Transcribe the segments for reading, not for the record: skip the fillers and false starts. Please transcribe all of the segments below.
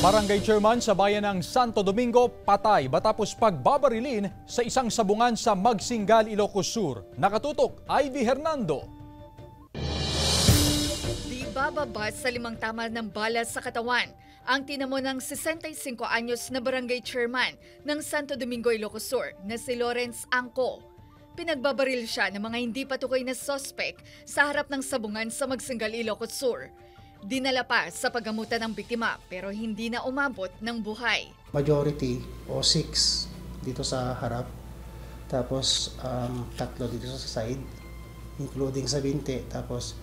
Barangay Chairman sa bayan ng Santo Domingo patay matapos pagbabarilin sa isang sabungan sa Magsingal, Ilocos Sur. Nakatutok, Ivy Hernando. Di bababa sa 5 tama ng bala sa katawan ang tinamo ng 65 anyos na barangay chairman ng Santo Domingo, Ilocos Sur na si Lawrence Angco. Pinagbabaril siya ng mga hindi patukoy na suspect sa harap ng sabungan sa Magsingal, Ilocos Sur. Dinala pa sa paggamutan ng biktima pero hindi na umabot ng buhay. Majority o 6 dito sa harap, tapos 3 dito sa side, including sa binti, tapos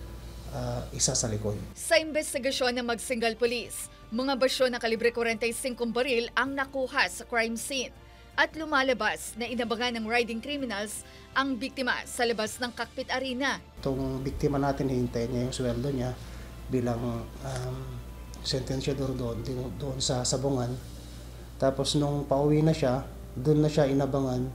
isa sa likod. Sa investigasyon ng Magsingal Police, mga basyo na kalibre 45 baril ang nakuha sa crime scene at lumalabas na inabangan ng riding criminals ang biktima sa labas ng Cockpit Arena. Itong biktima natin, hihintayin niya yung sweldo niya bilang sentensyador doon sa sabungan. Tapos nung pauwi na siya, doon na siya inabangan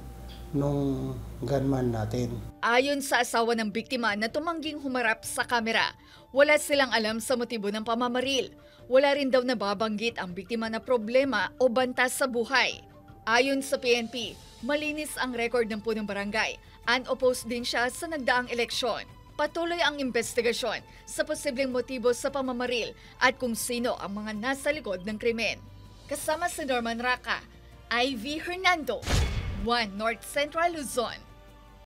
nung gunman natin. Ayon sa asawa ng biktima na tumangging humarap sa kamera, wala silang alam sa motibo ng pamamaril. Wala rin daw nababanggit ang biktima na problema o banta sa buhay. Ayon sa PNP, malinis ang record ng punong barangay. Unopposed din siya sa nagdaang eleksyon. Patuloy ang investigasyon sa posibleng motibo sa pamamaril at kung sino ang mga nasa likod ng krimen. Kasama si Norman Raca, Ivy Hernando, 1 North Central Luzon.